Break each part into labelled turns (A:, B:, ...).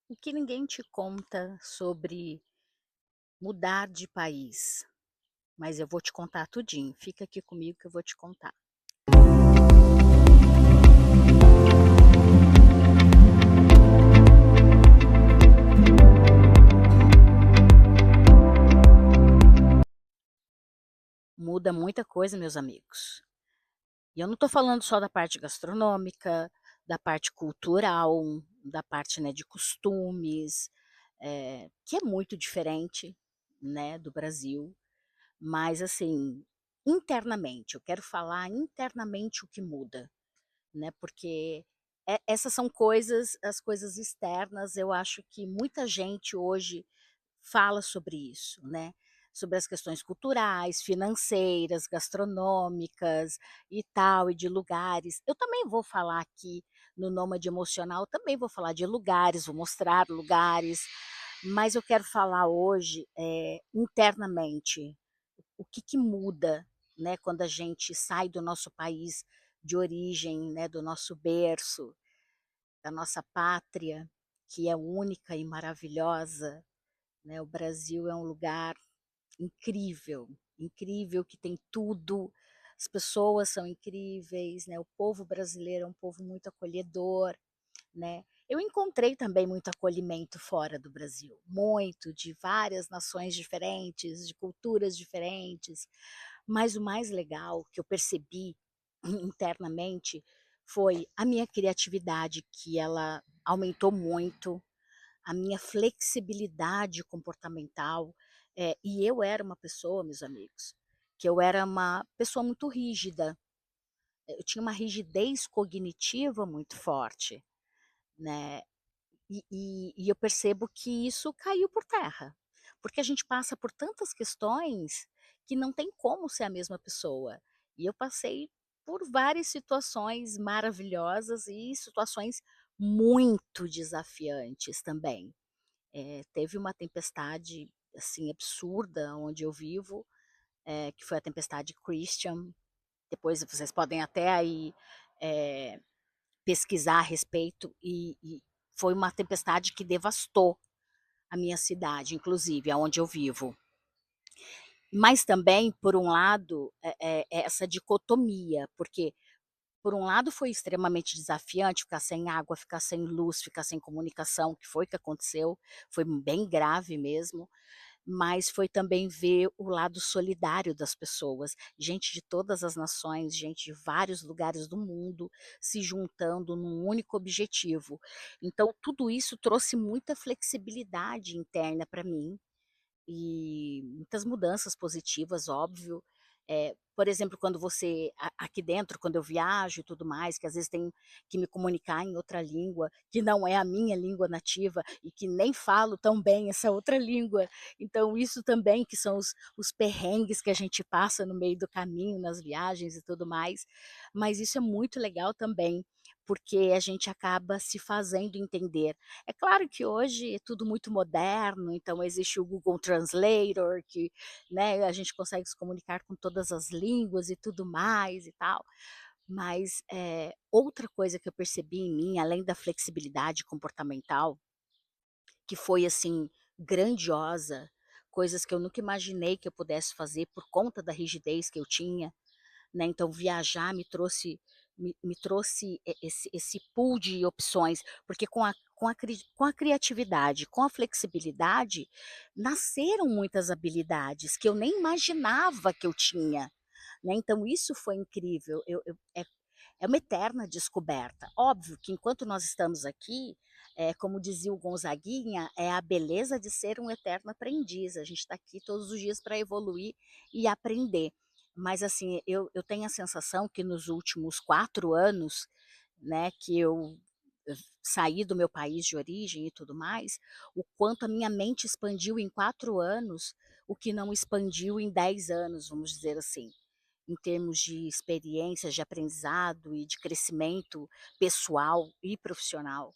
A: O que ninguém te conta sobre mudar de país, mas eu vou te contar tudinho. Fica aqui comigo que eu vou te contar. Muda muita coisa, meus amigos. E eu não estou falando só da parte gastronômica, da parte cultural, da parte, né, de costumes, que é muito diferente, né, do Brasil. Mas, assim, internamente, eu quero falar internamente o que muda. Né, porque essas são coisas, as coisas externas, eu acho que muita gente hoje fala sobre isso, né, sobre as questões culturais, financeiras, gastronômicas e tal, e de lugares. Eu também vou falar aqui no Nômade Emocional, também vou falar de lugares, vou mostrar lugares, mas eu quero falar hoje internamente, o que que muda, né, quando a gente sai do nosso país de origem, né, do nosso berço, da nossa pátria, que é única e maravilhosa, né? O Brasil é um lugar incrível, incrível, que tem tudo. As pessoas são incríveis, né? O povo brasileiro é um povo muito acolhedor, né? Eu encontrei também muito acolhimento fora do Brasil, muito, de várias nações diferentes, de culturas diferentes, mas o mais legal que eu percebi internamente foi a minha criatividade, que ela aumentou muito, a minha flexibilidade comportamental. E eu era uma pessoa, meus amigos, que eu era uma pessoa muito rígida, eu tinha uma rigidez cognitiva muito forte, né? E eu percebo que isso caiu por terra, porque a gente passa por tantas questões que não tem como ser a mesma pessoa. E eu passei por várias situações maravilhosas e situações muito desafiantes também. Teve uma tempestade assim absurda onde eu vivo, que foi a tempestade Christian. Depois vocês podem até aí é, pesquisar a respeito, e foi uma tempestade que devastou a minha cidade, inclusive, aonde eu vivo. Mas também, por um lado, essa dicotomia, porque por um lado foi extremamente desafiante ficar sem água, ficar sem luz, ficar sem comunicação, que foi o que aconteceu, foi bem grave mesmo, mas foi também ver o lado solidário das pessoas, gente de todas as nações, gente de vários lugares do mundo se juntando num único objetivo. Então, tudo isso trouxe muita flexibilidade interna para mim e muitas mudanças positivas, óbvio. Por exemplo, quando você, aqui dentro, quando eu viajo e tudo mais, que às vezes tenho que me comunicar em outra língua, que não é a minha língua nativa e que nem falo tão bem essa outra língua. Então, isso também, que são os perrengues que a gente passa no meio do caminho, nas viagens e tudo mais. Mas isso é muito legal também, porque a gente acaba se fazendo entender. É claro que hoje é tudo muito moderno, então existe o Google Translator, que, né, a gente consegue se comunicar com todas as línguas e tudo mais e tal. Mas outra coisa que eu percebi em mim, além da flexibilidade comportamental, que foi assim grandiosa, coisas que eu nunca imaginei que eu pudesse fazer por conta da rigidez que eu tinha, né? Então viajar me trouxe esse pool de opções, porque com a criatividade, com a flexibilidade, nasceram muitas habilidades que eu nem imaginava que eu tinha, né? Então isso foi incrível. É uma eterna descoberta. Óbvio que enquanto nós estamos aqui, como dizia o Gonzaguinha, é a beleza de ser um eterno aprendiz. A gente está aqui todos os dias para evoluir e aprender. Mas assim, eu tenho a sensação que nos últimos 4 anos, né, que eu saí do meu país de origem e tudo mais, o quanto a minha mente expandiu em 4 anos, o que não expandiu em 10 anos, vamos dizer assim, em termos de experiências, de aprendizado e de crescimento pessoal e profissional,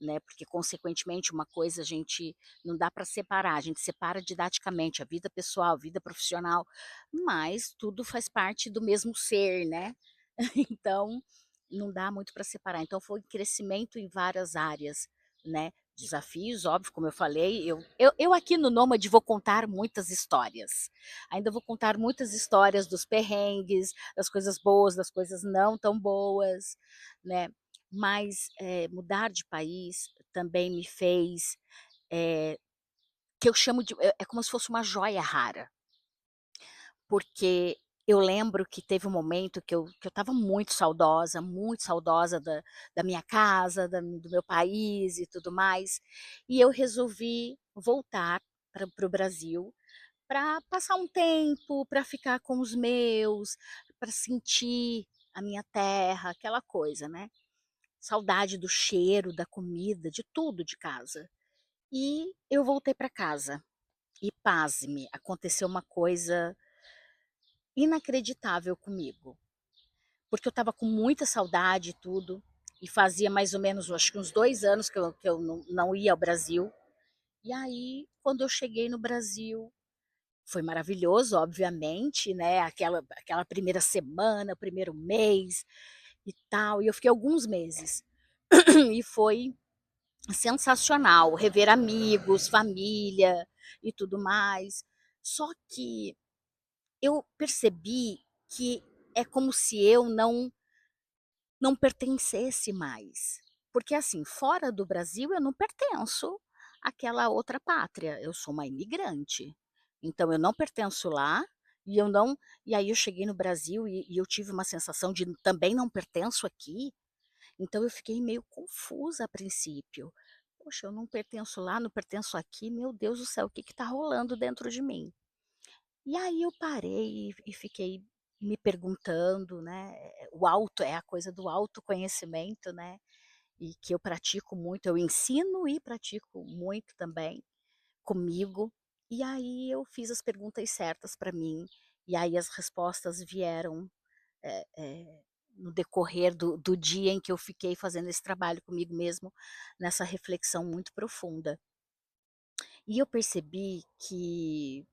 A: né? Porque, consequentemente, uma coisa a gente não dá para separar, a gente separa didaticamente a vida pessoal, a vida profissional, mas tudo faz parte do mesmo ser, né? Então, não dá muito para separar. Então, foi crescimento em várias áreas, né? Desafios, óbvio, como eu falei, eu aqui no Nômade vou contar muitas histórias. Ainda vou contar muitas histórias dos perrengues, das coisas boas, das coisas não tão boas, né? Mas mudar de país também me fez, que eu chamo de, é como se fosse uma joia rara, porque eu lembro que teve um momento que eu estava muito saudosa da minha casa, do meu país e tudo mais, e eu resolvi voltar para o Brasil para passar um tempo, para ficar com os meus, para sentir a minha terra, aquela coisa, né? Saudade do cheiro, da comida, de tudo de casa. E eu voltei para casa. E pasme, aconteceu uma coisa inacreditável comigo, porque eu estava com muita saudade e tudo, e fazia mais ou menos, acho que uns 2 anos que eu não ia ao Brasil. E aí, quando eu cheguei no Brasil, foi maravilhoso, obviamente, né? Aquela primeira semana, primeiro mês e tal. E eu fiquei alguns meses. E foi sensacional rever amigos, família e tudo mais. Só que eu percebi que é como se eu não pertencesse mais. Porque assim, fora do Brasil eu não pertenço àquela outra pátria, eu sou uma imigrante. Então eu não pertenço lá e eu não, e aí eu cheguei no Brasil e eu tive uma sensação de também não pertenço aqui. Então eu fiquei meio confusa a princípio. Poxa, eu não pertenço lá, não pertenço aqui, meu Deus do céu, o que está rolando dentro de mim? E aí eu parei e fiquei me perguntando, né? O auto é a coisa do autoconhecimento, né? E que eu pratico muito, eu ensino e pratico muito também comigo. E aí eu fiz as perguntas certas para mim, e aí as respostas vieram no decorrer do dia em que eu fiquei fazendo esse trabalho comigo mesmo, nessa reflexão muito profunda. E eu percebi que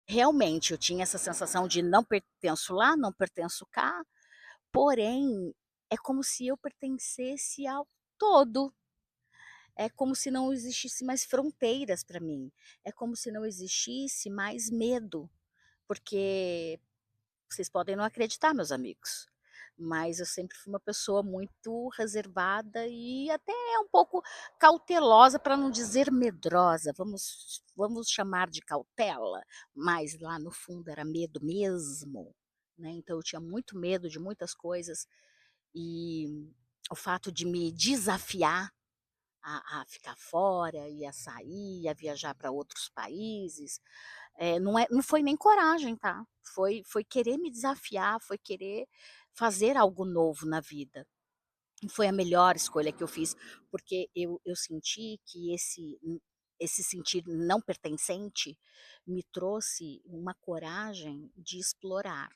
A: realmente eu tinha essa sensação de não pertenço lá, não pertenço cá, porém é como se eu pertencesse ao todo. É como se não existisse mais fronteiras para mim. É como se não existisse mais medo, porque vocês podem não acreditar, meus amigos, mas eu sempre fui uma pessoa muito reservada e até um pouco cautelosa, para não dizer medrosa. Vamos chamar de cautela, mas lá no fundo era medo mesmo, né? Então eu tinha muito medo de muitas coisas, e o fato de me desafiar a ficar fora, e a sair, a viajar para outros países, não foi nem coragem, tá? Foi querer me desafiar, foi querer fazer algo novo na vida. E foi a melhor escolha que eu fiz, porque eu senti que esse sentir não pertencente me trouxe uma coragem de explorar,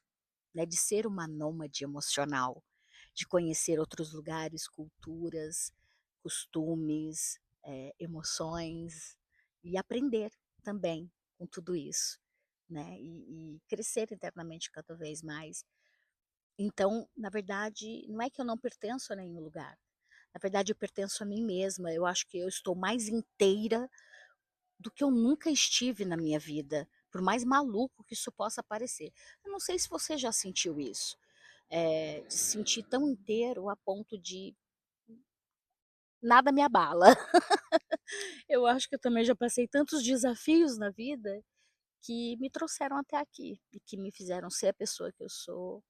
A: né, de ser uma nômade emocional, de conhecer outros lugares, culturas, costumes, emoções, e aprender também com tudo isso, né? E crescer internamente cada vez mais. Então, na verdade, não é que eu não pertenço a nenhum lugar. Na verdade, eu pertenço a mim mesma. Eu acho que eu estou mais inteira do que eu nunca estive na minha vida, por mais maluco que isso possa parecer. Eu não sei se você já sentiu isso, de se sentir tão inteiro a ponto de nada me abala. Eu acho que eu também já passei tantos desafios na vida que me trouxeram até aqui e que me fizeram ser a pessoa que eu sou.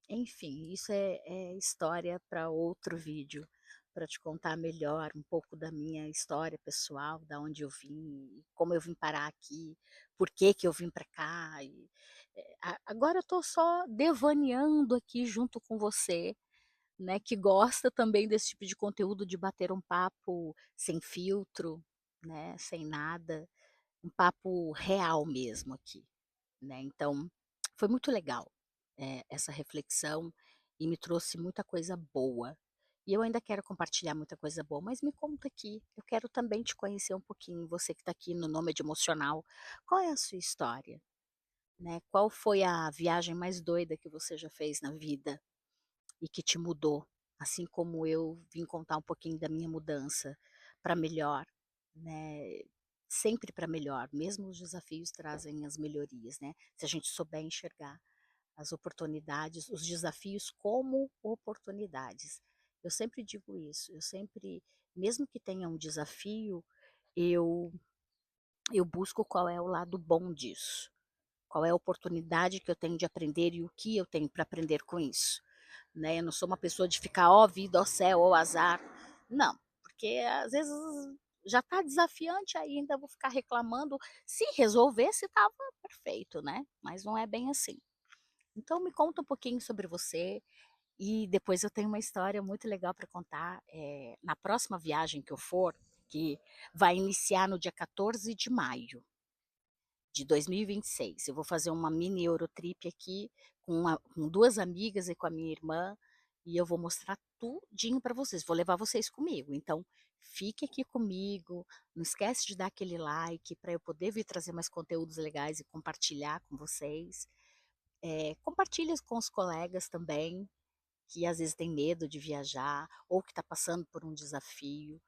A: Enfim, isso é história para outro vídeo, para te contar melhor um pouco da minha história pessoal, da onde eu vim, como eu vim parar aqui, por que que eu vim para cá. Agora eu estou só devaneando aqui junto com você, né, que gosta também desse tipo de conteúdo, de bater um papo sem filtro, né, sem nada, um papo real mesmo aqui, né? Então, foi muito legal, essa reflexão, e me trouxe muita coisa boa. E eu ainda quero compartilhar muita coisa boa, mas me conta aqui, eu quero também te conhecer um pouquinho, você que está aqui no Nômade Emocional. Qual é a sua história, né? Qual foi a viagem mais doida que você já fez na vida e que te mudou assim como eu vim contar um pouquinho da minha mudança para melhor, né, sempre para melhor, mesmo os desafios trazem as melhorias, né, se a gente souber enxergar as oportunidades, os desafios como oportunidades. Eu sempre digo isso, eu sempre, mesmo que tenha um desafio, eu eu busco qual é o lado bom disso, qual é a oportunidade que eu tenho de aprender e o que eu tenho para aprender com isso, né? Eu não sou uma pessoa de ficar, ó vida, ó céu, ó azar. Não, porque às vezes já está desafiante ainda, vou ficar reclamando. Se resolvesse, estava perfeito, né? Mas não é bem assim. Então me conta um pouquinho sobre você e depois eu tenho uma história muito legal para contar. Na próxima viagem que eu for, que vai iniciar no dia 14 de maio de 2026. Eu vou fazer uma mini Eurotrip aqui com duas amigas e com a minha irmã e eu vou mostrar tudinho para vocês. Vou levar vocês comigo. Então, fique aqui comigo. Não esquece de dar aquele like para eu poder vir trazer mais conteúdos legais e compartilhar com vocês. Compartilhe com os colegas também, que às vezes tem medo de viajar ou que está passando por um desafio,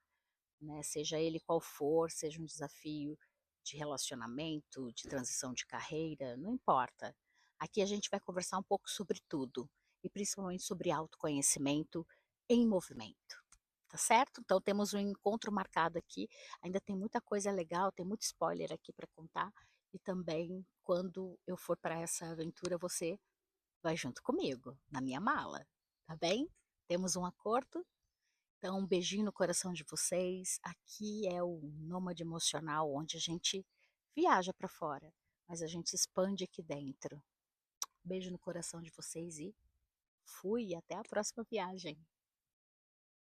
A: né? Seja ele qual for, seja um desafio de relacionamento, de transição de carreira, não importa. Aqui a gente vai conversar um pouco sobre tudo e principalmente sobre autoconhecimento em movimento. Tá certo? Então temos um encontro marcado aqui. Ainda tem muita coisa legal, tem muito spoiler aqui para contar. E também, quando eu for para essa aventura, você vai junto comigo, na minha mala. Tá bem? Temos um acordo? Então, um beijinho no coração de vocês. Aqui é o Nômade Emocional, onde a gente viaja para fora, mas a gente se expande aqui dentro. Beijo no coração de vocês e fui, até a próxima viagem.